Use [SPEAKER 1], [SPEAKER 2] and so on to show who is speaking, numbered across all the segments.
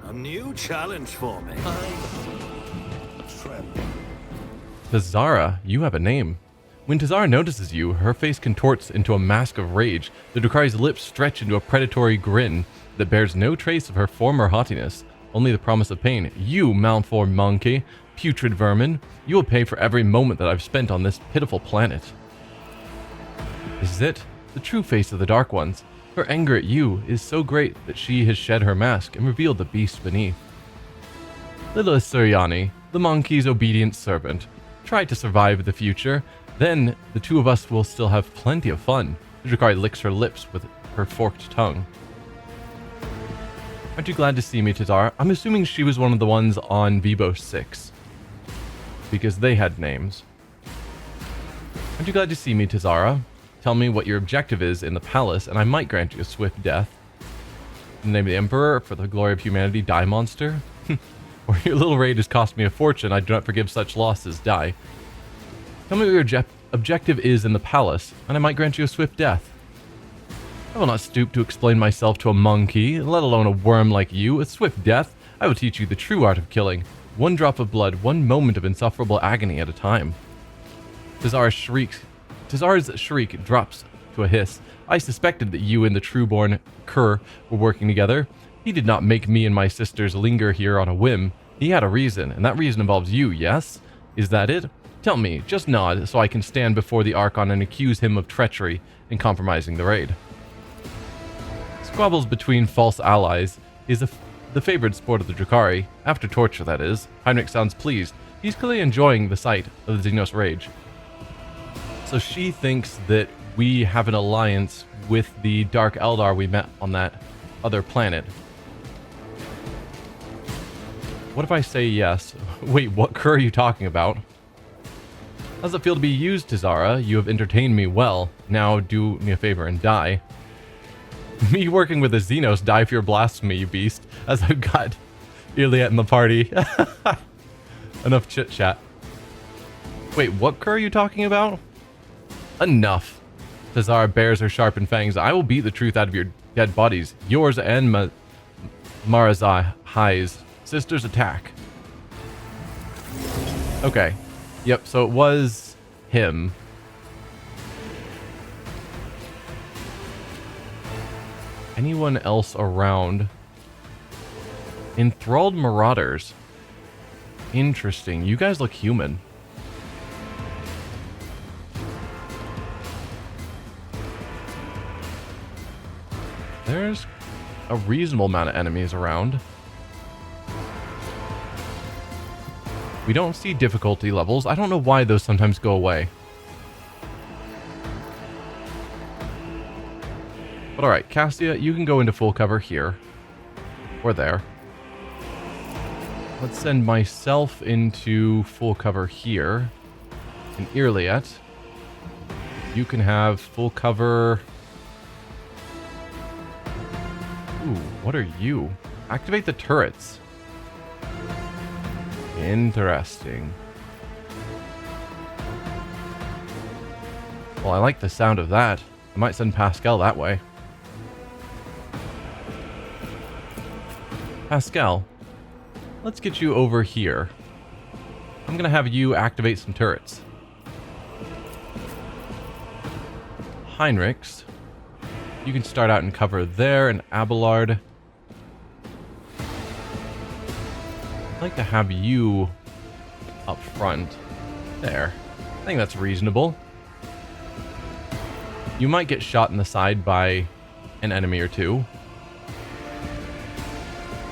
[SPEAKER 1] A new challenge for me.
[SPEAKER 2] Tazara, you have a name. When Tazara notices you, her face contorts into a mask of rage. The Drukhari's lips stretch into a predatory grin that bears no trace of her former haughtiness, only the promise of pain. You, malformed monkey, putrid vermin, you will pay for every moment that I've spent on this pitiful planet. This is it, the true face of the Dark Ones. Her anger at you is so great that she has shed her mask and revealed the beast beneath. Little Suryani, the monkey's obedient servant, try to survive the future. Then the two of us will still have plenty of fun. Drukhari licks her lips with her forked tongue. Aren't you glad to see me, Tazara? I'm assuming she was one of the ones on Vibo 6. Because they had names. Aren't you glad to see me, Tazara? Tell me what your objective is in the palace, and I might grant you a swift death. In the name of the Emperor, for the glory of humanity, die, monster. Or your little raid has cost me a fortune. I do not forgive such losses. Die. Tell me what your objective is in the palace, and I might grant you a swift death. I will not stoop to explain myself to a monkey, let alone a worm like you. A swift death? I will teach you the true art of killing. One drop of blood, one moment of insufferable agony at a time. Tazara's shriek drops to a hiss. I suspected that you and the trueborn cur were working together. He did not make me and my sisters linger here on a whim. He had a reason, and that reason involves you, yes? Is that it? Tell me, just nod, so I can stand before the Archon and accuse him of treachery and compromising the raid. Squabbles between false allies is the favored sport of the Drukhari. After torture, that is. Heinrich sounds pleased. He's clearly enjoying the sight of the xenos rage. So she thinks that we have an alliance with the Dark Eldar we met on that other planet. What if I say yes? Wait, what cur are you talking about? How does it feel to be used, Tazara? You have entertained me well. Now do me a favor and die. Me working with a xenos, die for your blasphemy, you beast. As I've got Iliad in the party. Enough chit-chat. Wait, what cur are you talking about? Enough. Tazara bares her sharpened fangs. I will beat the truth out of your dead bodies. Yours and Marazai's. Sisters, attack. Okay. Yep, so it was him. Anyone else around? Enthralled marauders. Interesting. You guys look human. There's a reasonable amount of enemies around. We don't see difficulty levels. I don't know why those sometimes go away. But alright, Cassia, you can go into full cover here. Or there. Let's send myself into full cover here. And Iliad, you can have full cover. Ooh, what are you? Activate the turrets. Interesting. Well, I like the sound of that. I might send Pascal that way. Pascal, let's get you over here. I'm going to have you activate some turrets. Heinrichs, you can start out and cover there, and Abelard. I'd like to have you up front. There. I think that's reasonable. You might get shot in the side by an enemy or two.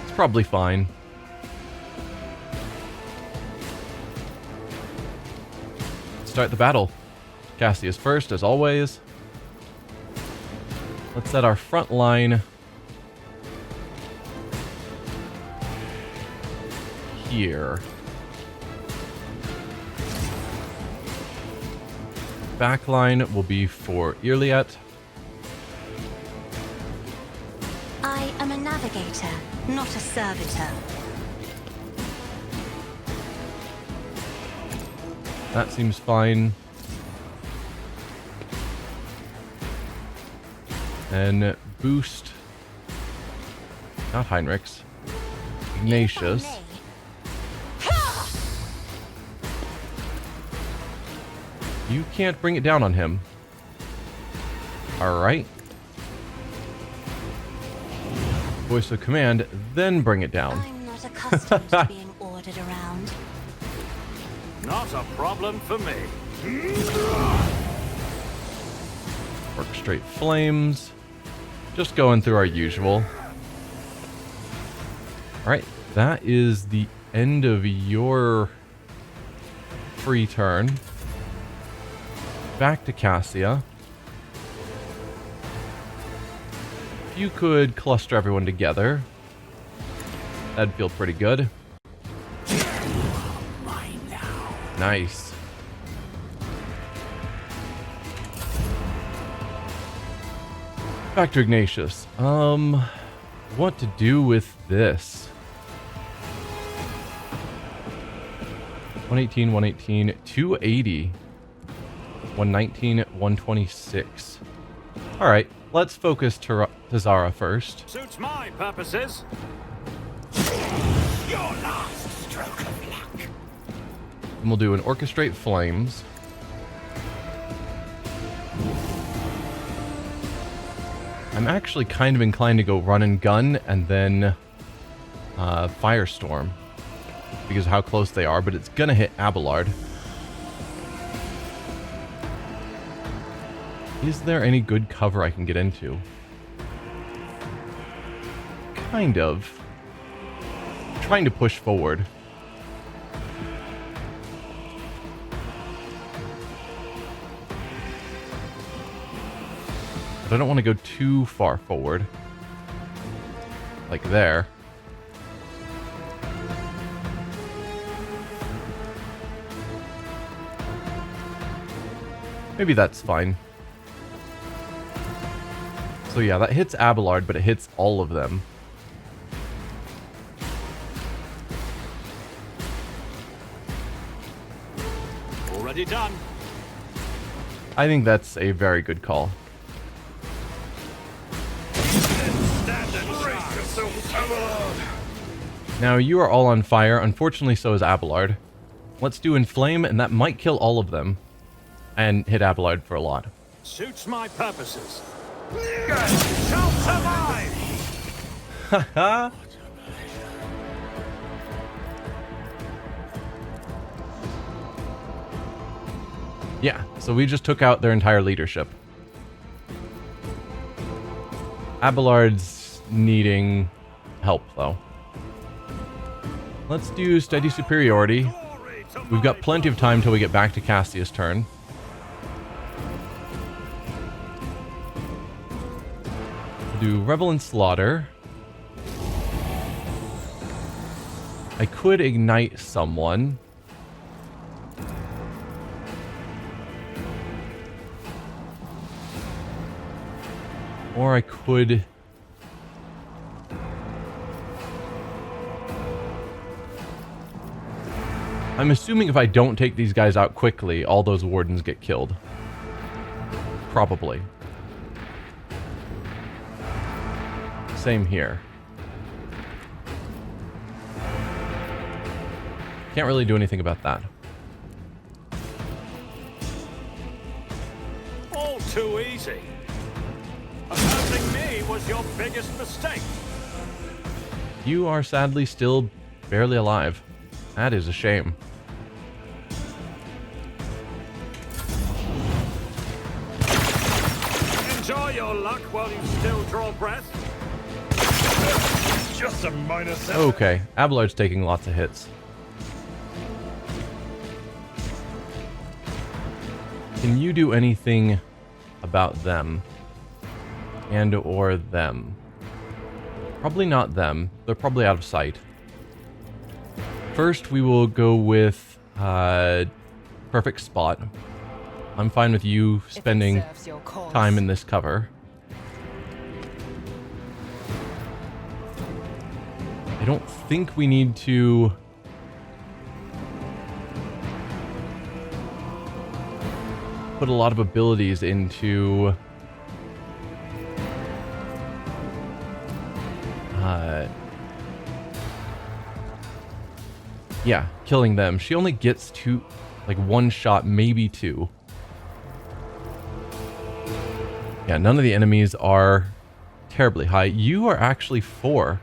[SPEAKER 2] It's probably fine. Let's start the battle. Cassius first, as always. Let's set our front line here. Backline will be for Iliad.
[SPEAKER 3] I am a navigator, not a servitor.
[SPEAKER 2] That seems fine. And boost. Not Heinrichs. Ignatius. You can't bring it down on him. Alright. Voice of command, then bring it down.
[SPEAKER 3] I'm not accustomed to being ordered around.
[SPEAKER 1] Not a problem for me.
[SPEAKER 2] Orchestrate flames. Just going through our usual. Alright, that is the end of your free turn. Back to Cassia. If you could cluster everyone together, that'd feel pretty good. Nice. Back to Ignatius. What to do with this? 118, 118, 280. 119, 126. Alright, let's focus Tazara first.
[SPEAKER 1] Suits my purposes. Your last stroke of luck.
[SPEAKER 2] And we'll do an orchestrate flames. I'm actually kind of inclined to go run and gun and then firestorm because of how close they are, but it's gonna hit Abelard. Is there any good cover I can get into? Kind of. I'm trying to push forward. But I don't want to go too far forward. Like there. Maybe that's fine. So yeah, that hits Abelard, but it hits all of them.
[SPEAKER 1] Already done.
[SPEAKER 2] I think that's a very good call. Now you are all on fire. Unfortunately, so is Abelard. Let's do Inflame, and that might kill all of them. And hit Abelard for a lot.
[SPEAKER 1] Suits my purposes. Shall survive.
[SPEAKER 2] Haha. Yeah, so we just took out their entire leadership. Abelard's needing help, though. Let's do steady superiority. We've got plenty of time till we get back to Cassia's turn. We'll do Revel and Slaughter. I could ignite someone. Or I could... I'm assuming if I don't take these guys out quickly, all those wardens get killed. Probably. Same here. Can't really do anything about that.
[SPEAKER 1] All too easy. Opposing me was your biggest mistake.
[SPEAKER 2] You are sadly still barely alive. That is a shame.
[SPEAKER 1] Enjoy your luck while you still draw breath. Just a minor setback.
[SPEAKER 2] Okay, Abelard's taking lots of hits. Can you do anything about them? And or them? Probably not them. They're probably out of sight. First, we will go with perfect spot. I'm fine with you spending time in this cover. I don't think we need to... put a lot of abilities into... Yeah, killing them. She only gets two, like one shot, maybe two. Yeah, none of the enemies are terribly high. You are actually 4.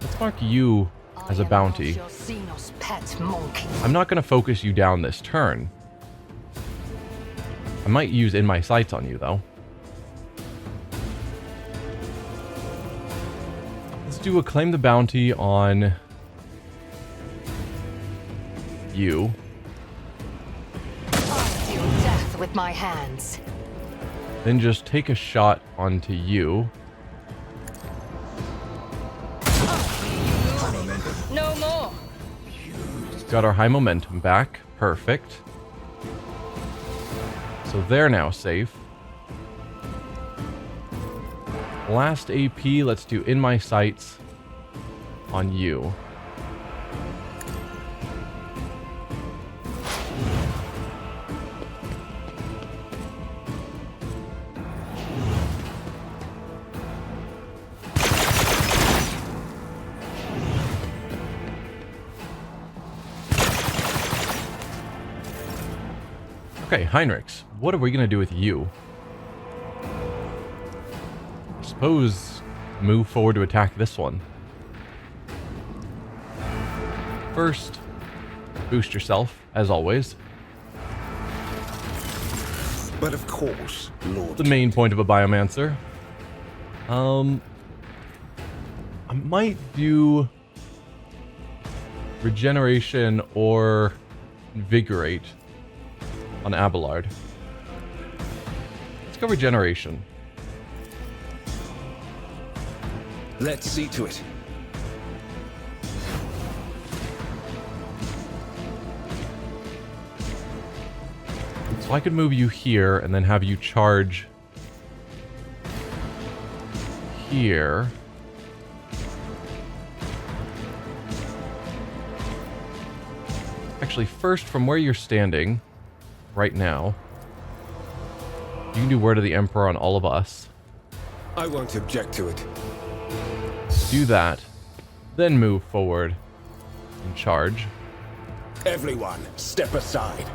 [SPEAKER 2] Let's mark you as a bounty.
[SPEAKER 4] Your xenos pet monkey.
[SPEAKER 2] I'm not going to focus you down this turn. I might use in my sights on you, though. Let's do a claim the bounty on you.
[SPEAKER 4] I'll deal death with my hands.
[SPEAKER 2] Then just take a shot onto you.
[SPEAKER 4] No more.
[SPEAKER 2] Got our high momentum back. Perfect. So they're now safe. Last AP, let's do in my sights on you. Okay, Heinrichs, what are we going to do with you? I suppose move forward to attack this one. First, boost yourself, as always.
[SPEAKER 5] But of course, Lord.
[SPEAKER 2] The main point of a biomancer. I might do regeneration or invigorate on Abelard. Let's go regeneration.
[SPEAKER 5] Let's see to it.
[SPEAKER 2] So I could move you here and then have you charge here. Actually, first, from where you're standing right now, you can do Word of the Emperor on all of us.
[SPEAKER 5] I won't object to it.
[SPEAKER 2] Do that, then move forward and charge.
[SPEAKER 5] Everyone, step aside.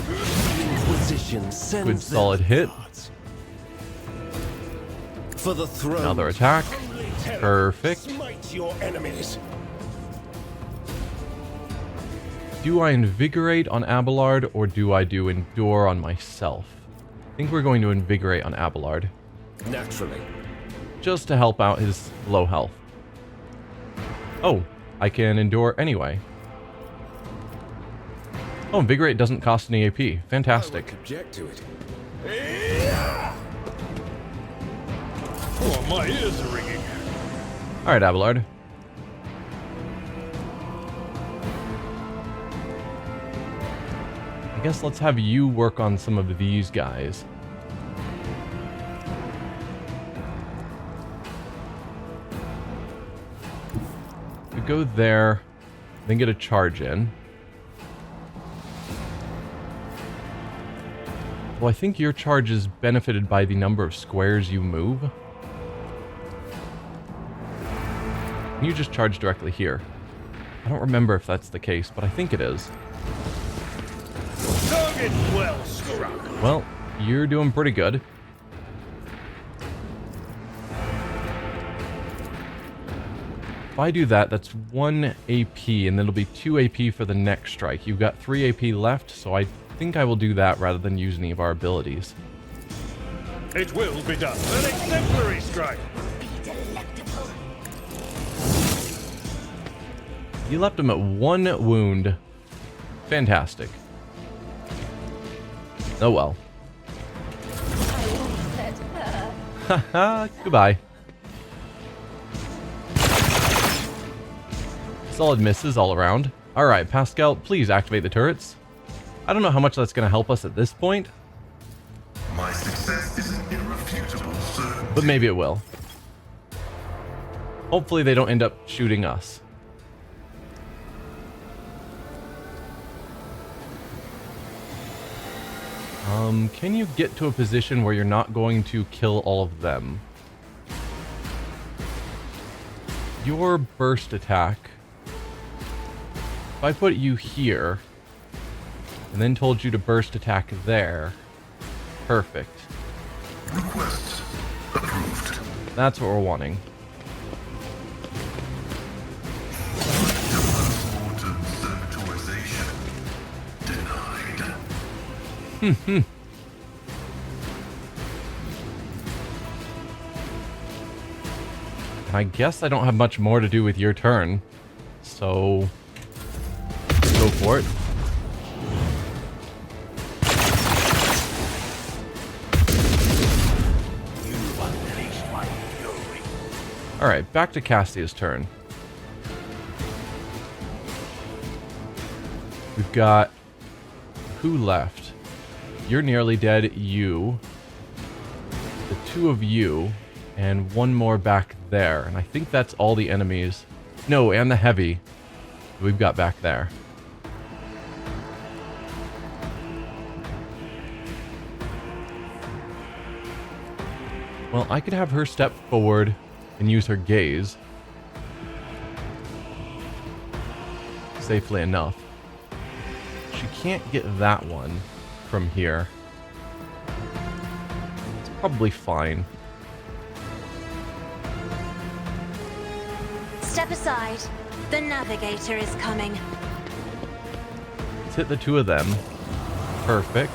[SPEAKER 5] Inquisition sends
[SPEAKER 2] Good solid hit.
[SPEAKER 5] For the throne.
[SPEAKER 2] Another attack. Perfect.
[SPEAKER 5] Smite your enemies.
[SPEAKER 2] Do I invigorate on Abelard or do I do endure on myself? I think we're going to invigorate on Abelard.
[SPEAKER 5] Naturally.
[SPEAKER 2] Just to help out his low health. Oh, I can endure anyway. Oh, invigorate doesn't cost any AP. Fantastic.
[SPEAKER 5] I won't object to it.
[SPEAKER 1] Oh, my ears are ringing.
[SPEAKER 2] Alright, Abelard. I guess let's have you work on some of these guys. We go there, then get a charge in. Well, I think your charge is benefited by the number of squares you move. Can you just charge directly here? I don't remember if that's the case, but I think it is.
[SPEAKER 1] Target well struck.
[SPEAKER 2] Well, you're doing pretty good. If I do that, that's 1 AP, and then it'll be 2 AP for the next strike. You've got 3 AP left, so I think I will do that rather than use any of our abilities.
[SPEAKER 1] It will be done. An exemplary strike.
[SPEAKER 2] You left him at 1 wound. Fantastic. Oh well. Haha, goodbye. Solid misses all around. Alright, Pascal, please activate the turrets. I don't know how much that's going to help us at this point,
[SPEAKER 6] My success is an irrefutable certainty.
[SPEAKER 2] but maybe it will. Hopefully they don't end up shooting us. Can you get to a position where you're not going to kill all of them? your burst attack, if I put you here, and then told you to burst attack there, perfect.
[SPEAKER 6] Request approved.
[SPEAKER 2] That's what we're wanting.
[SPEAKER 6] Mortem sanitorization denied.
[SPEAKER 2] I guess I don't have much more to do with your turn, so go for it. Alright, back to Castia's turn. We've got... who left? You're nearly dead, you. The two of you, and one more back there. And I think that's all the enemies. No, and the heavy we've got back there. Well, I could have her step forward and use her gaze. Safely enough. She can't get that one from here. It's probably fine.
[SPEAKER 3] Step aside. The navigator is coming.
[SPEAKER 2] Let's hit the two of them. Perfect.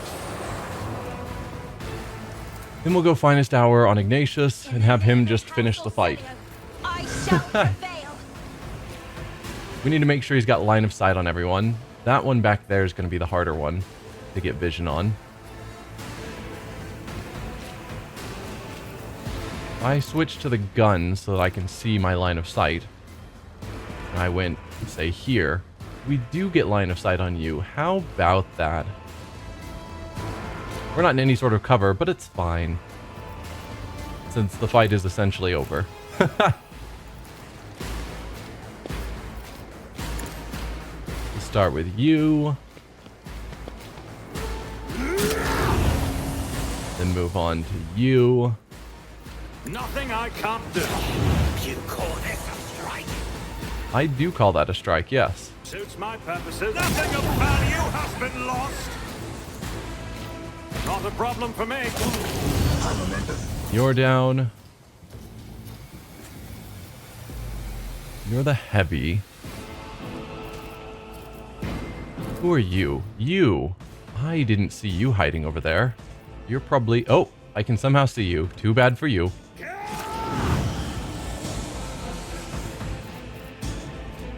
[SPEAKER 2] Then we'll go Finest Hour on Ignatius and have him just finish the fight.
[SPEAKER 3] I shall prevail.
[SPEAKER 2] We need to make sure he's got line of sight on everyone. That one back there is going to be the harder one to get vision on. I switch to the gun so that I can see my line of sight. And I went, say, here. We do get line of sight on you. How about that? We're not in any sort of cover, but it's fine. Since the fight is essentially over. We'll start with you. Then move on to you.
[SPEAKER 1] Nothing I can't do.
[SPEAKER 5] You call this a strike?
[SPEAKER 2] I do call that a strike, yes.
[SPEAKER 1] Suits my purposes. Nothing of value has been lost. Not a problem for me.
[SPEAKER 2] You're down. You're the heavy. Who are you? You. I didn't see you hiding over there. You're probably... Oh, I can somehow see you. Too bad for you.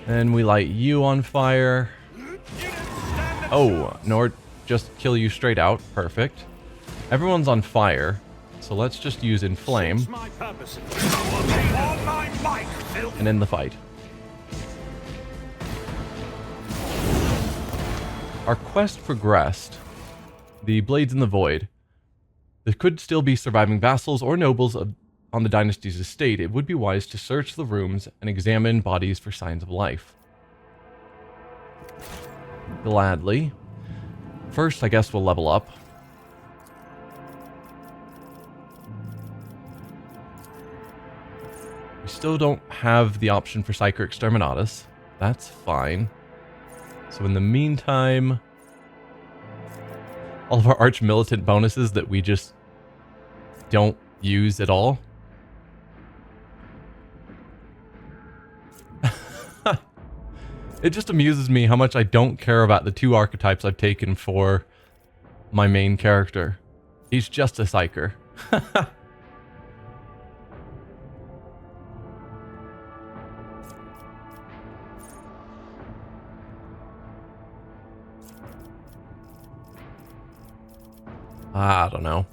[SPEAKER 2] Then we light you on fire. Oh, nor just kill you straight out. Perfect. Everyone's on fire, so let's just use Inflame
[SPEAKER 1] My purposes. On my mic, Phil.
[SPEAKER 2] and end the fight. Our quest progressed. The Blades in the Void. There could still be surviving vassals or nobles on the dynasty's estate. It would be wise to search the rooms and examine bodies for signs of life. Gladly. First, I guess we'll level up. We still don't have the option for Psyker Exterminatus. That's fine. So in the meantime, all of our arch militant bonuses that we just don't use at all. It just amuses me how much I don't care about the two archetypes I've taken for my main character. He's just a psyker. I don't know.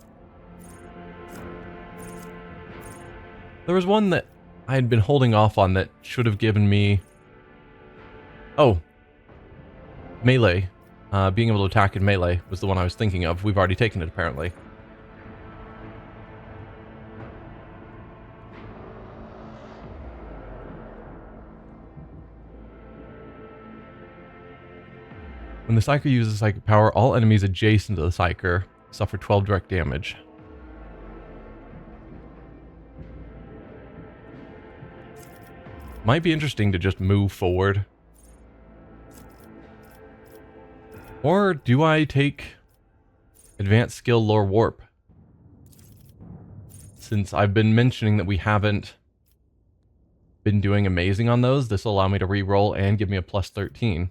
[SPEAKER 2] There was one that I had been holding off on that should have given me... Oh. Melee. Being able to attack in melee was the one I was thinking of. We've already taken it, apparently. When the Psyker uses psychic power, all enemies adjacent to the Psyker suffer 12 direct damage. Might be interesting to just move forward. Or do I take advanced skill lore warp? Since I've been mentioning that we haven't been doing amazing on those, this will allow me to re-roll and give me a plus 13.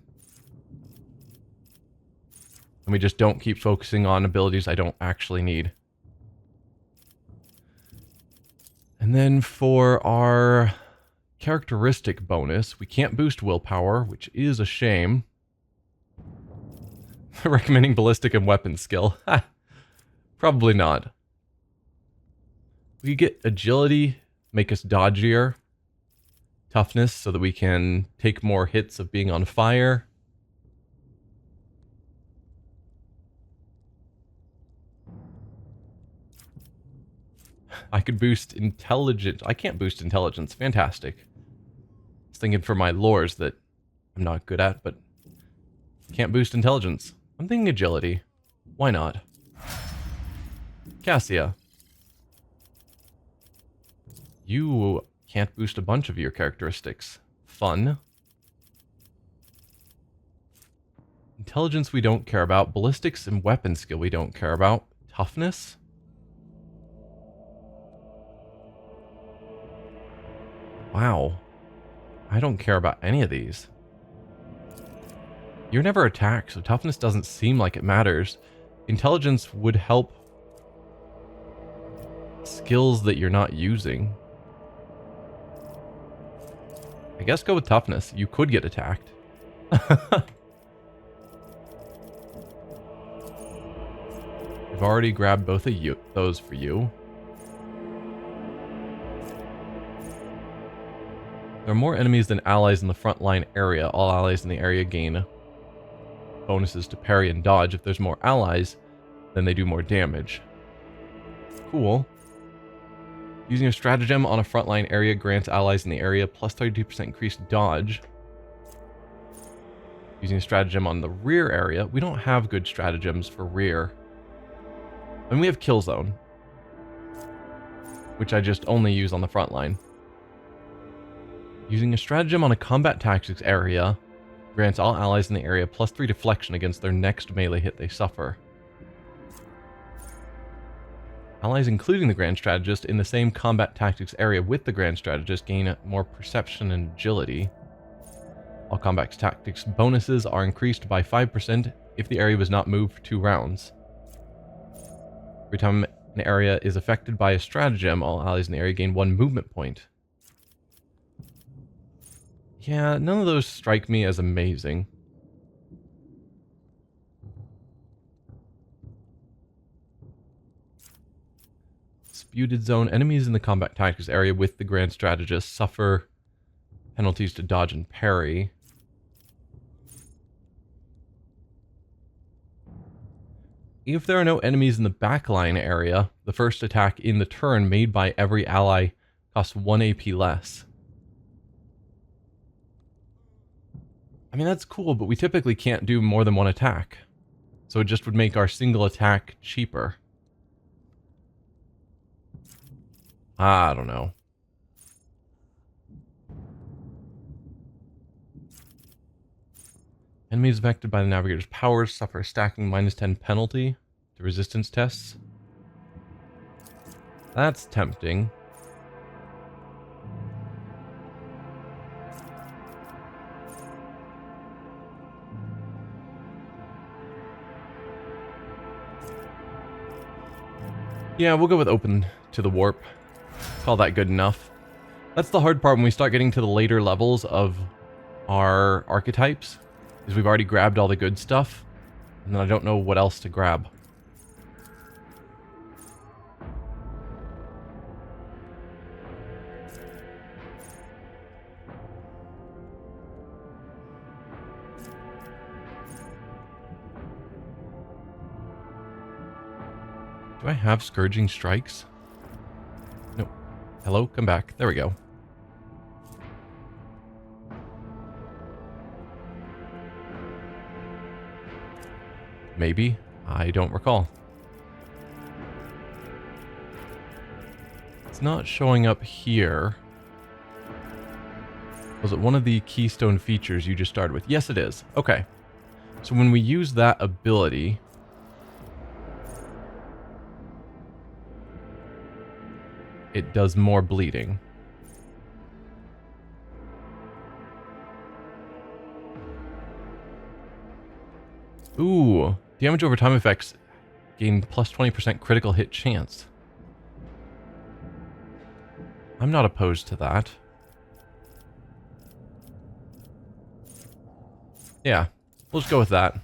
[SPEAKER 2] And we just don't keep focusing on abilities I don't actually need. And then for our characteristic bonus, we can't boost willpower, which is a shame. Recommending ballistic and weapon skill. Probably not. We get agility, make us dodgier. Toughness, so that we can take more hits of being on fire. I could boost intelligence. I can't boost intelligence. Fantastic. I was thinking for my lores that I'm not good at, but can't boost intelligence. I'm thinking agility. Why not? Cassia. You can't boost a bunch of your characteristics. Fun. Intelligence we don't care about. Ballistics and weapon skill we don't care about. Toughness? Wow. I don't care about any of these. You're never attacked, so toughness doesn't seem like it matters. Intelligence would help skills that you're not using. I guess go with toughness. You could get attacked. I've already grabbed both of those for you. There are more enemies than allies in the front line area. All allies in the area gain bonuses to parry and dodge. If there's more allies, then they do more damage. Cool. Using a stratagem on a frontline area grants allies in the area plus 32% increased dodge. Using a stratagem on the rear area. We don't have good stratagems for rear. And we have kill zone, which I just only use on the front line. Using a stratagem on a combat tactics area grants all allies in the area plus 3 deflection against their next melee hit they suffer. Allies, including the Grand Strategist, in the same combat tactics area with the Grand Strategist gain more perception and agility. All combat tactics bonuses are increased by 5% if the area was not moved for 2 rounds. Every time an area is affected by a stratagem, all allies in the area gain 1 movement point. Yeah, none of those strike me as amazing. Disputed zone. Enemies in the combat tactics area with the Grand Strategist suffer penalties to dodge and parry. If there are no enemies in the backline area, the first attack in the turn made by every ally costs 1 AP less. I mean, that's cool, but we typically can't do more than 1 attack. So it just would make our single attack cheaper. I don't know. Enemies affected by the Navigator's powers suffer a stacking -10 penalty to resistance tests. That's tempting. Yeah, we'll go with open to the warp. Call that good enough. That's the hard part when we start getting to the later levels of our archetypes, is we've already grabbed all the good stuff, and then I don't know what else to grab. Do I have Scourging Strikes? No. Hello? Come back. There we go. Maybe. I don't recall. It's not showing up here. Was it one of the keystone features you just started with? Yes, it is. Okay. So when we use that ability... it does more bleeding. Ooh. Damage over time effects gain plus 20% critical hit chance. I'm not opposed to that. Yeah, we'll just go with that.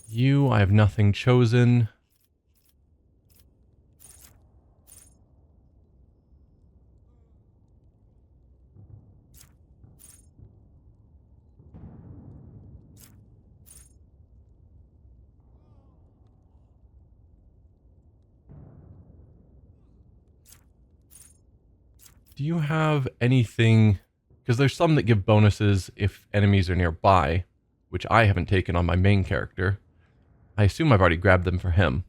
[SPEAKER 2] You, I have nothing chosen. Do you have anything... because there's some that give bonuses if enemies are nearby, which I haven't taken on my main character. I assume I've already grabbed them for him.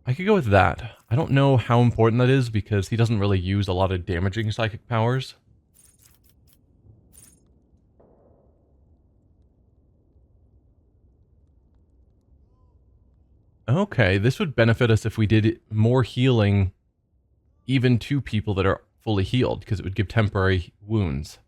[SPEAKER 2] I could go with that. I don't know how important that is because he doesn't really use a lot of damaging psychic powers. Okay, this would benefit us if we did more healing even to people that are fully healed, because it would give temporary wounds.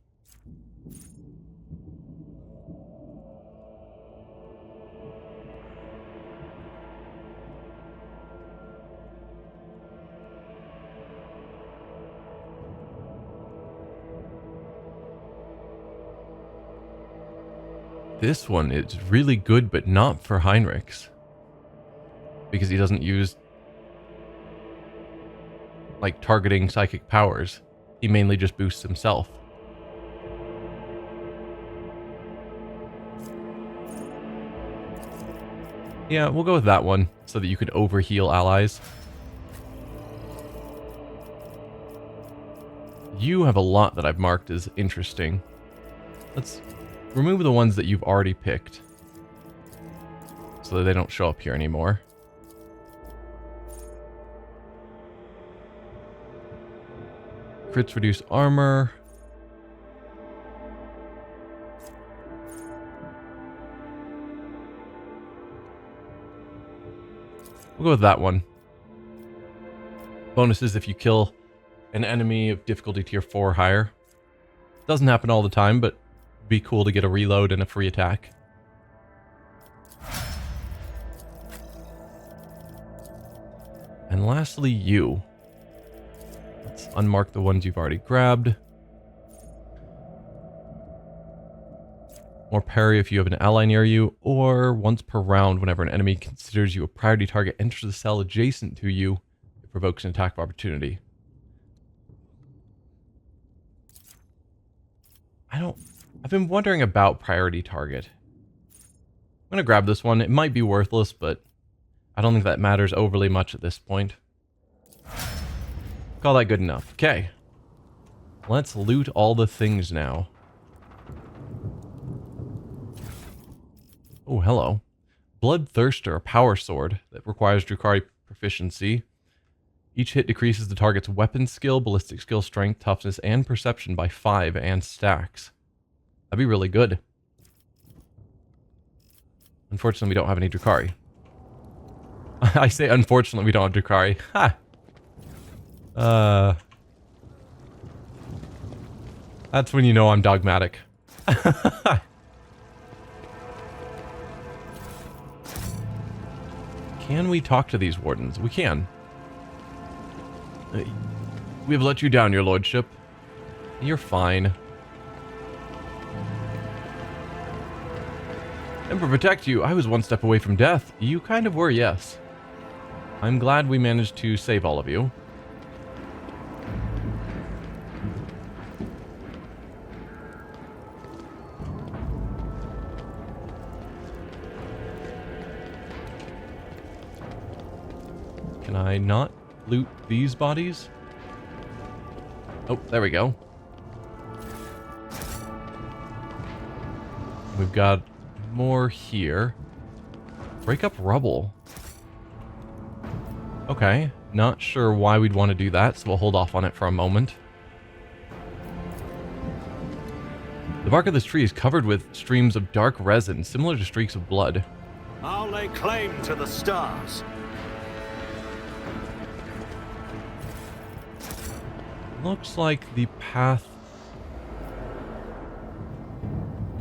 [SPEAKER 2] This one is really good, but not for Heinrich's. Because he doesn't use, like, targeting psychic powers. He mainly just boosts himself. Yeah, we'll go with that one, so that you could overheal allies. You have a lot that I've marked as interesting. Let's remove the ones that you've already picked, so that they don't show up here anymore. Crits reduce armor. We'll go with that one. Bonuses if you kill an enemy of difficulty tier 4 or higher. Doesn't happen all the time, but it'd be cool to get a reload and a free attack. And lastly, you. Let's unmark the ones you've already grabbed. More parry if you have an ally near you, or once per round whenever an enemy considers you a priority target enters the cell adjacent to you, it provokes an attack of opportunity. I've been wondering about priority target. I'm going to grab this one. It might be worthless, but I don't think that matters overly much at this point. Call that good enough. Okay. Let's loot all the things now. Oh, hello. Bloodthirster, a power sword that requires Drukhari proficiency. Each hit decreases the target's weapon skill, ballistic skill, strength, toughness, and perception by 5 and stacks. That'd be really good. Unfortunately, we don't have any Drukhari. I say unfortunately we don't have Drukhari. Ha! That's when you know I'm dogmatic. Can we talk to these wardens? We can. We have let you down, your lordship. You're fine. Emperor protect you. I was one step away from death. You kind of were, yes. I'm glad we managed to save all of you. Can I not loot these bodies? Oh, there we go. We've got more here. Break up rubble. Okay, not sure why we'd want to do that, so we'll hold off on it for a moment. The bark of this tree is covered with streams of dark resin, similar to streaks of blood.
[SPEAKER 1] I'll lay claim to the stars.
[SPEAKER 2] Looks like the path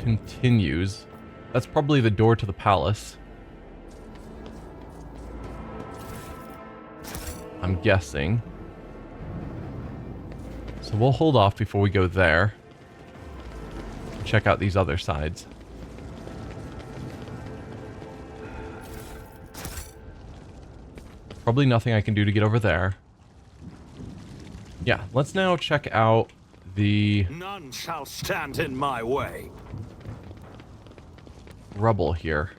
[SPEAKER 2] continues. That's probably the door to the palace. I'm guessing. So we'll hold off before we go there. Check out these other sides. Probably nothing I can do to get over there. Yeah, let's now check out the
[SPEAKER 1] None shall stand in my way.
[SPEAKER 2] rubble here.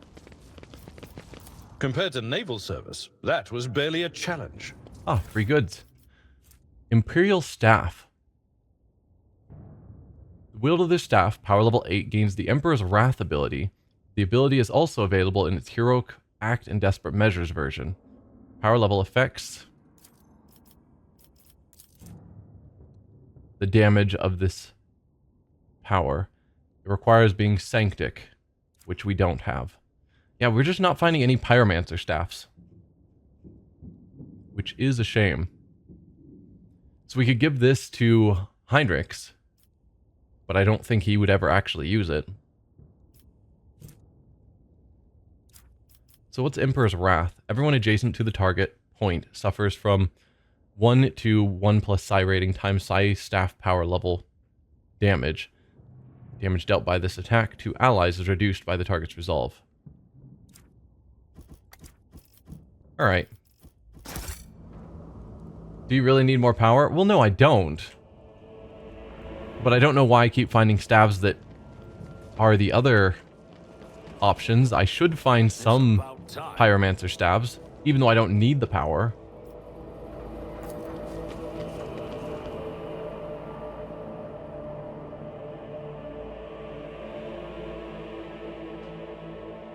[SPEAKER 7] Compared to naval service, that was barely a challenge.
[SPEAKER 2] Ah, free goods. Imperial Staff. The wield of this staff, power level 8, gains the Emperor's Wrath ability. The ability is also available in its Heroic Act and Desperate Measures version. Power level effects. The damage of this power. It requires being Sanctic, which we don't have. Yeah, we're just not finding any Pyromancer staffs, which is a shame. So we could give this to Heinrichs, but I don't think he would ever actually use it. So what's Emperor's Wrath? Everyone adjacent to the target point suffers from 1 to 1 plus psi rating times psi staff power level damage. Damage dealt by this attack to allies is reduced by the target's resolve. Alright. Do you really need more power? Well, no, I don't. But I don't know why I keep finding staves that are the other options. I should find some Pyromancer staves, even though I don't need the power.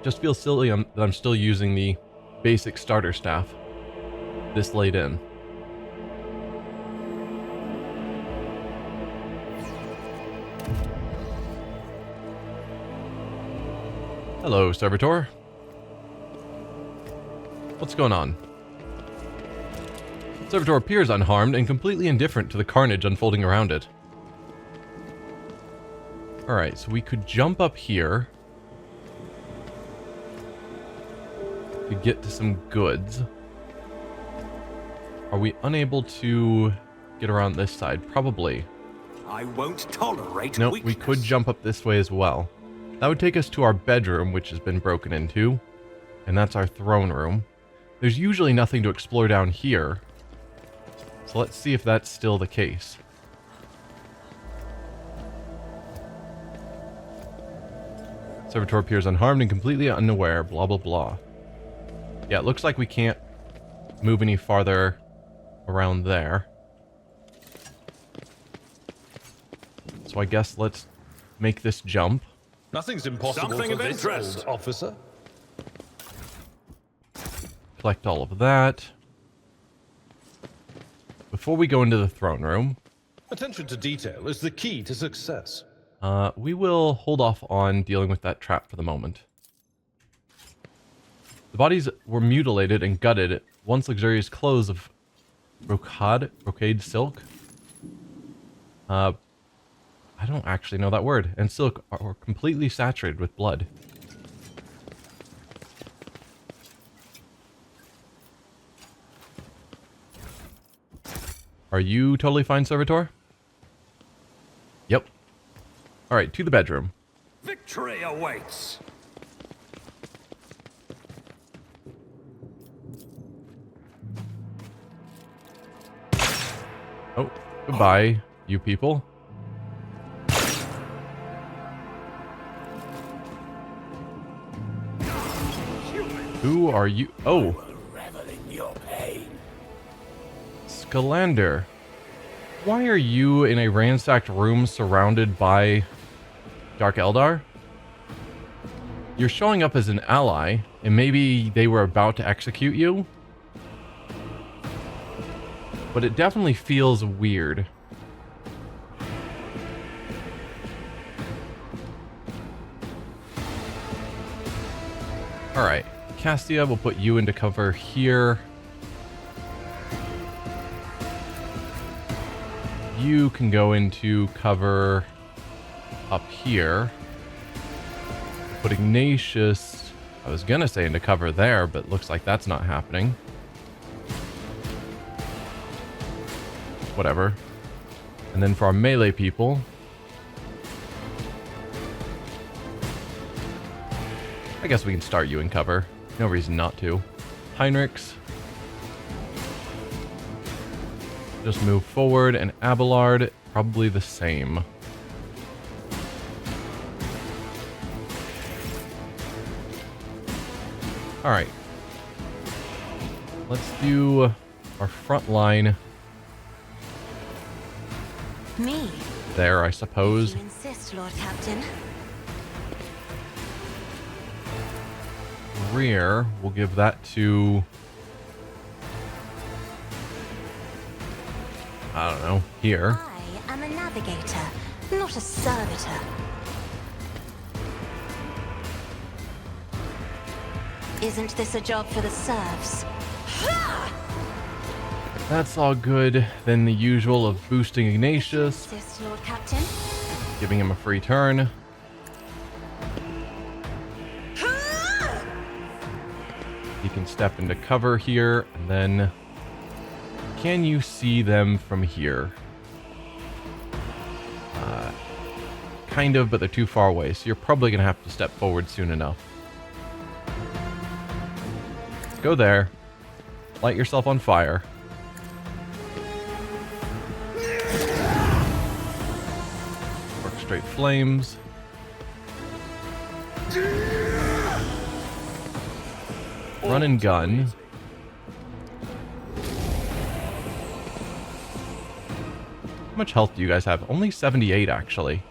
[SPEAKER 2] Just feels silly that I'm still using the basic starter staff this late in. Hello, Servitor. What's going on? Servitor appears unharmed and completely indifferent to the carnage unfolding around it. Alright, so we could jump up here to get to some goods. Are we unable to get around this side? Probably.
[SPEAKER 1] I won't tolerate
[SPEAKER 2] Nope,
[SPEAKER 1] weakness.
[SPEAKER 2] we could jump up this way as well. That would take us to our bedroom, which has been broken into. And that's our throne room. There's usually nothing to explore down here. So let's see if that's still the case. Servitor appears unharmed and completely unaware, blah blah blah. Yeah, it looks like we can't move any farther around there. So I guess let's make this jump.
[SPEAKER 7] Nothing's impossible
[SPEAKER 1] Something
[SPEAKER 7] for
[SPEAKER 1] of
[SPEAKER 7] this
[SPEAKER 1] interest.
[SPEAKER 7] old officer.
[SPEAKER 2] Collect all of that. Before we go into the throne room,
[SPEAKER 7] Attention to detail is the key to success.
[SPEAKER 2] we will hold off on dealing with that trap for the moment. The bodies were mutilated and gutted, once luxurious clothes of brocade silk. I don't actually know that word, and silk are completely saturated with blood. Are you totally fine, Servitor? Yep. Alright, to the bedroom.
[SPEAKER 1] Victory awaits.
[SPEAKER 2] Oh, goodbye, you people. Who are you? Oh,
[SPEAKER 5] Revel in your pain.
[SPEAKER 2] Scalander. Why are you in a ransacked room surrounded by Dark Eldar? You're showing up as an ally, and maybe they were about to execute you. But it definitely feels weird. Alright, Castia, we'll put you into cover here. You can go into cover up here. Put Ignatius, I was gonna say into cover there, but looks like that's not happening. Whatever. And then for our melee people, I guess we can start you in cover. No reason not to. Heinrichs. Just move forward, and Abelard, probably the same. Alright. Let's do our front line
[SPEAKER 3] Me?
[SPEAKER 2] there, I suppose.
[SPEAKER 3] You insist, Lord Captain.
[SPEAKER 2] Rear, we'll give that to... I don't know, here.
[SPEAKER 3] I am a navigator, not a servitor. Isn't this a job for the serfs?
[SPEAKER 2] That's all good. Then the usual of boosting Ignatius,
[SPEAKER 3] Insist, Lord Captain.
[SPEAKER 2] giving him a free turn. He can step into cover here, and then... Can you see them from here? Kind of, but they're too far away, so you're probably going to have to step forward soon enough. Go there. Light yourself on fire. Orchestrate flames. Run and gun. How much health do you guys have? Only 78, actually.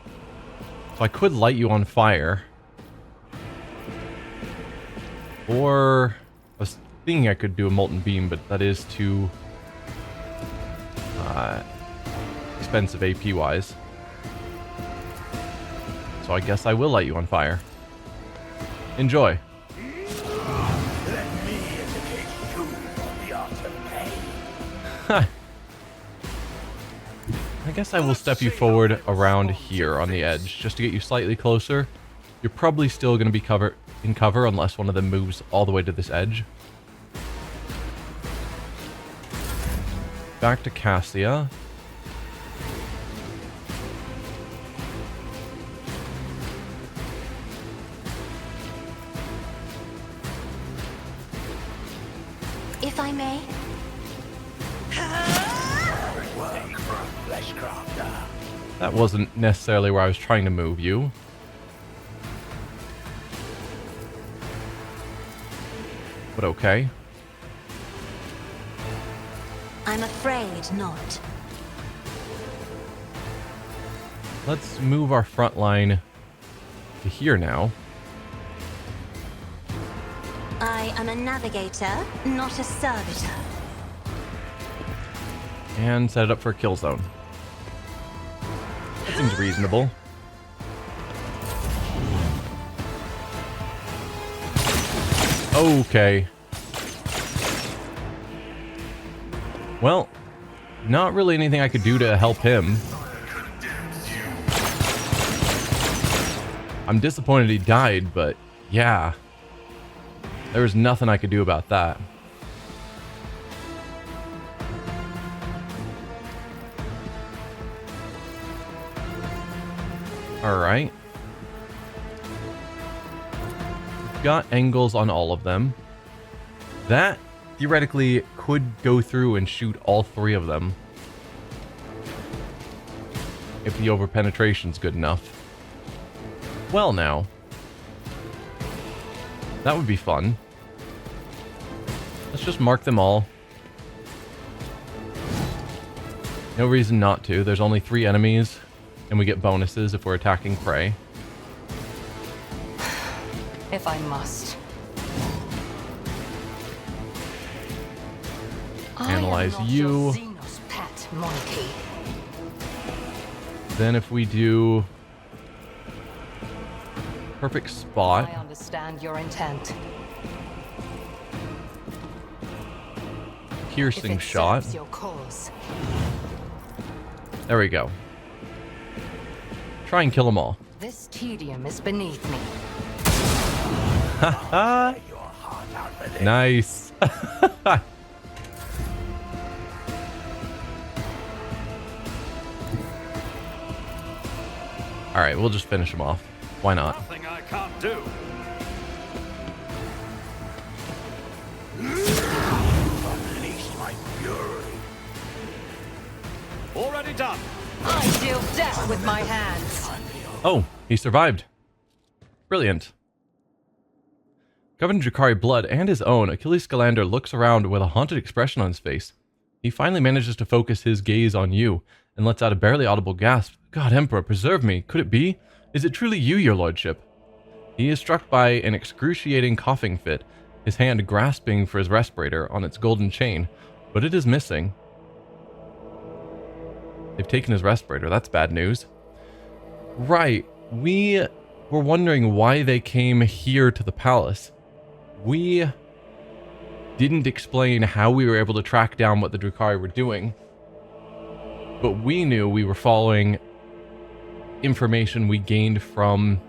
[SPEAKER 2] So I could light you on fire. Or... I was thinking I could do a molten beam, but that is too... expensive AP-wise. So I guess I will light you on fire. Enjoy.
[SPEAKER 5] Let me educate you on the art of pain.
[SPEAKER 2] I guess I will step you forward around here on the edge, just to get you slightly closer. You're probably still going to be in cover unless one of them moves all the way to this edge. Back to Cassia.
[SPEAKER 3] If I may.
[SPEAKER 5] Work for a fleshcrafter.
[SPEAKER 2] That wasn't necessarily where I was trying to move you. But okay.
[SPEAKER 3] I'm afraid not.
[SPEAKER 2] Let's move our front line to here now.
[SPEAKER 3] I am a navigator, not a servitor.
[SPEAKER 2] And set it up for a kill zone. That seems reasonable. Okay. Well, not really anything I could do to help him. I'm disappointed he died, but yeah. There was nothing I could do about that. Alright. Got angles on all of them. That theoretically could go through and shoot all three of them. If the overpenetration's good enough. Well now. That would be fun. Let's just mark them all. No reason not to. There's only 3 enemies, and we get bonuses if we're attacking prey.
[SPEAKER 4] if I must.
[SPEAKER 2] Analyze
[SPEAKER 4] I am not
[SPEAKER 2] you.
[SPEAKER 4] your xenos pet monkey.
[SPEAKER 2] Then if we do perfect
[SPEAKER 4] I
[SPEAKER 2] spot,
[SPEAKER 4] understand your intent.
[SPEAKER 2] piercing
[SPEAKER 4] If it
[SPEAKER 2] shot.
[SPEAKER 4] serves your cause.
[SPEAKER 2] There we go. Try and kill them all.
[SPEAKER 4] This tedium is beneath me.
[SPEAKER 5] Your heart out for this.
[SPEAKER 2] Nice. All right, we'll just finish them off. Why not?
[SPEAKER 1] Nothing I can't do.
[SPEAKER 5] Unleash my fury.
[SPEAKER 1] Already done.
[SPEAKER 4] I deal death with my hands.
[SPEAKER 2] Oh, he survived. Brilliant. Covered in Drukhari blood and his own, Achilles Scalander looks around with a haunted expression on his face. He finally manages to focus his gaze on you and lets out a barely audible gasp. God, Emperor, preserve me. Could it be? Is it truly you, your lordship? He is struck by an excruciating coughing fit, his hand grasping for his respirator on its golden chain, but it is missing. They've taken his respirator. That's bad news. Right. We were wondering why they came here to the palace. We didn't explain how we were able to track down what the Drukhari were doing, but we knew we were following information we gained from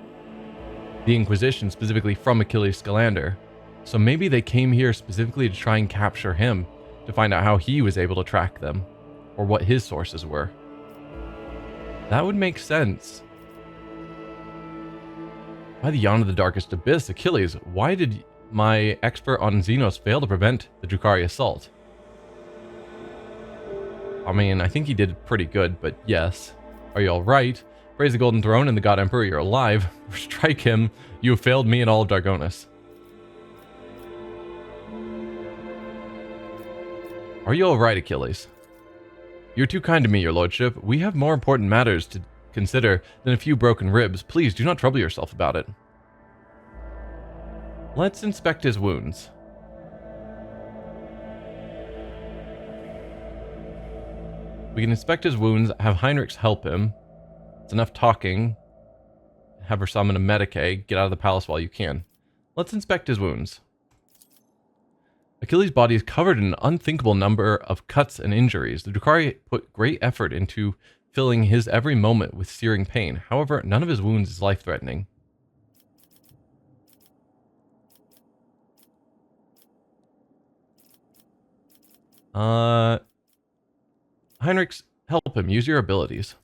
[SPEAKER 2] the Inquisition, specifically from Achilles Scalander. So maybe they came here specifically to try and capture him, to find out how he was able to track them, or what his sources were. That would make sense. By the yawn of the darkest abyss, Achilles, why did my expert on Xenos fail to prevent the Drukhari assault? I mean, I think he did pretty good, but yes. Are you alright? Praise the Golden Throne and the God Emperor, you're alive. Strike him. You have failed me and all of Dargonus. Are you alright, Achilles? You're too kind to me, your lordship. We have more important matters to consider than a few broken ribs. Please do not trouble yourself about it. Let's inspect his wounds. We can inspect his wounds, have Heinrichs help him. It's enough talking. Have her summon a Medicae. Get out of the palace while you can. Let's inspect his wounds. Achilles' body is covered in an unthinkable number of cuts and injuries. The Drukhari put great effort into filling his every moment with searing pain. However, none of his wounds is life-threatening. Heinrichs, help him. Use your abilities.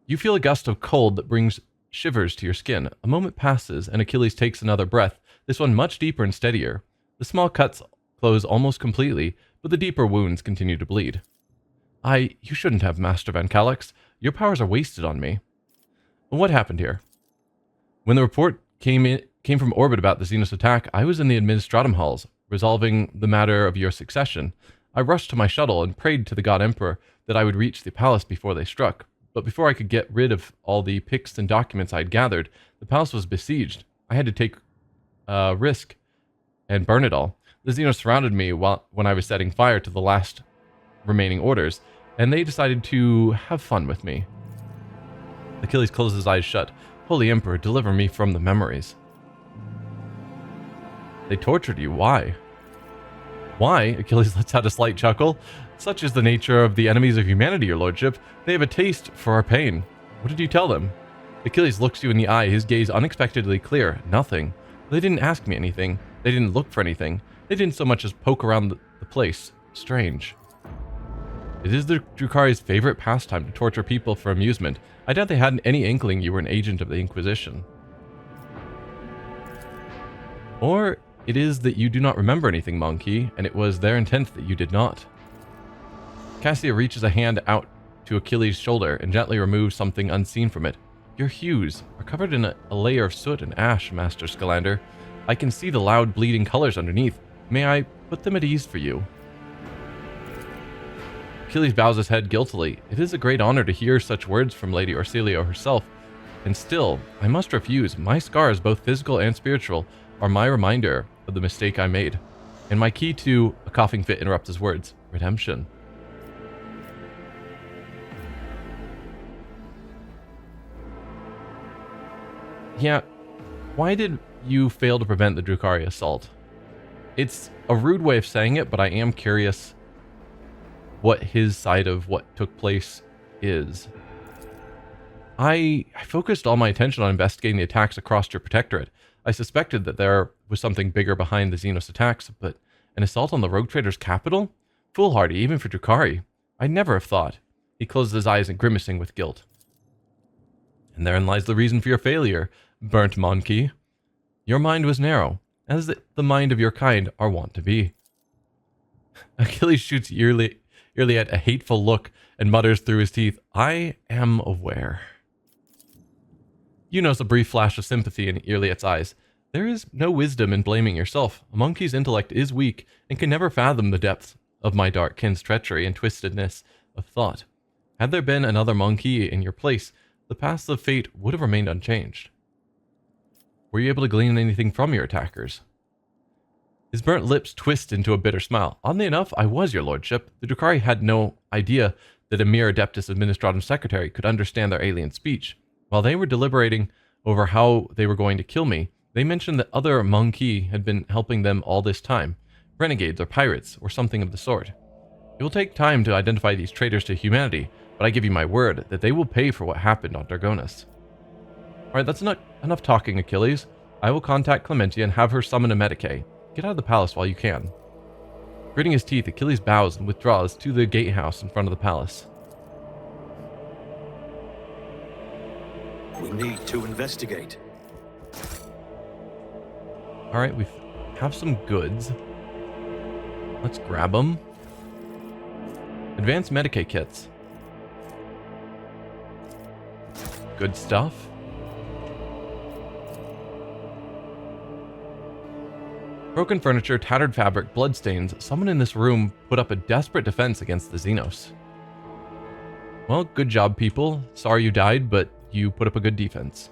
[SPEAKER 2] You feel a gust of cold that brings shivers to your skin. A moment passes, and Achilles takes another breath, this one much deeper and steadier. The small cuts close almost completely, but the deeper wounds continue to bleed. You shouldn't have, Master Van Calix. Your powers are wasted on me. What happened here? When the report came from orbit about the Xenos attack, I was in the administratum halls, resolving the matter of your succession. I rushed to my shuttle and prayed to the God Emperor that I would reach the palace before they struck. But before I could get rid of all the pics and documents I had gathered, the palace was besieged. I had to take risk and burn it all. The Xenos surrounded me when I was setting fire to the last remaining orders, and they decided to have fun with me. Achilles closed his eyes shut. Holy Emperor, deliver me from the memories. They tortured you. Why? Why? Achilles lets out a slight chuckle. Such is the nature of the enemies of humanity, your lordship. They have a taste for our pain. What did you tell them? Achilles looks you in the eye, his gaze unexpectedly clear. Nothing. They didn't ask me anything. They didn't look for anything. They didn't so much as poke around the place. Strange. It is the Drukhari's favorite pastime to torture people for amusement. I doubt they had any inkling you were an agent of the Inquisition. Or it is that you do not remember anything, Monkey, and it was their intent that you did not. Cassia reaches a hand out to Achilles' shoulder and gently removes something unseen from it. Your hues are covered in a layer of soot and ash, Master Scalander. I can see the loud bleeding colors underneath. May I put them at ease for you? Achilles bows his head guiltily. It is a great honor to hear such words from Lady Orsilio herself. And still, I must refuse. My scars, both physical and spiritual, are my reminder of the mistake I made. And my key to... A coughing fit interrupts his words. Redemption. Yeah, why did you fail to prevent the Drukhari assault? It's a rude way of saying it, but I am curious what his side of what took place is. I focused all my attention on investigating the attacks across your protectorate. I suspected that there was something bigger behind the Xenos attacks, but an assault on the Rogue Trader's capital? Foolhardy, even for Drukhari. I'd never have thought. He closed his eyes and grimacing with guilt. And therein lies the reason for your failure, burnt monkey. Your mind was narrow, as the mind of your kind are wont to be. Achilles shoots eerily at a hateful look and mutters through his teeth, I am aware. You notice a brief flash of sympathy in Irliet's eyes. There is no wisdom in blaming yourself. A monkey's intellect is weak and can never fathom the depth of my dark kin's treachery and twistedness of thought. Had there been another monkey in your place, the paths of fate would have remained unchanged. Were you able to glean anything from your attackers? His burnt lips twist into a bitter smile. Oddly enough, I was, your lordship. The Drukhari had no idea that a mere Adeptus Administratum secretary could understand their alien speech. While they were deliberating over how they were going to kill me, they mentioned that other monkey had been helping them all this time. Renegades or pirates, or something of the sort. It will take time to identify these traitors to humanity, but I give you my word that they will pay for what happened on Dragonis. Alright, that's not enough talking, Achilles. I will contact Clementia and have her summon a Medicae. Get out of the palace while you can. Gritting his teeth, Achilles bows and withdraws to the gatehouse in front of the palace.
[SPEAKER 1] We need to investigate.
[SPEAKER 2] Alright, we have some goods. Let's grab them. Advanced Medicae kits. Good stuff. Broken furniture, tattered fabric, bloodstains. Someone in this room put up a desperate defense against the Xenos. Well, good job, people. Sorry you died, but you put up a good defense.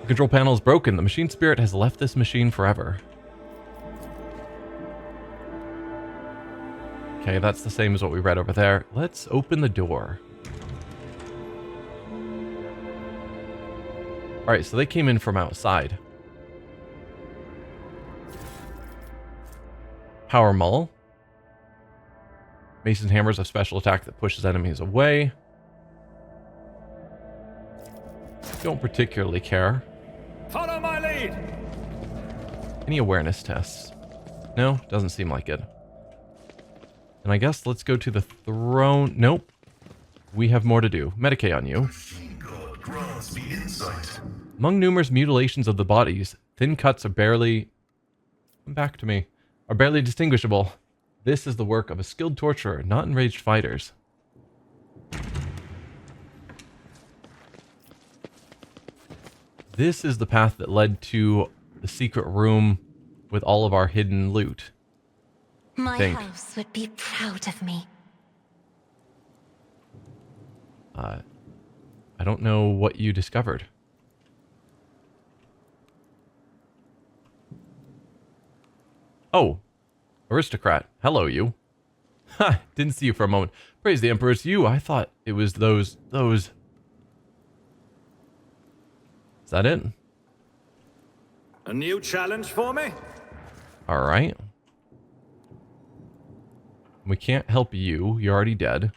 [SPEAKER 2] The control panel is broken. The machine spirit has left this machine forever. Okay, that's the same as what we read over there. Let's open the door. Alright, so they came in from outside. Power Maul. Mason's Hammer is a special attack that pushes enemies away. Don't particularly care.
[SPEAKER 1] Follow my lead.
[SPEAKER 2] Any awareness tests? No, doesn't seem like it. And I guess let's go to the throne. Nope. We have more to do. Medicae on you.
[SPEAKER 6] God grants me insight.
[SPEAKER 2] Among numerous mutilations of the bodies, thin cuts are barely... Come back to me. Are barely distinguishable. This is the work of a skilled torturer, not enraged fighters. This is the path that led to the secret room with all of our hidden loot.
[SPEAKER 3] My house would be proud of me.
[SPEAKER 2] I don't know what you discovered. Oh, aristocrat. Hello, you. Ha, didn't see you for a moment. Praise the Emperor, it's you. I thought it was those... Is that it?
[SPEAKER 1] A new challenge for me?
[SPEAKER 2] Alright. We can't help you. You're already dead.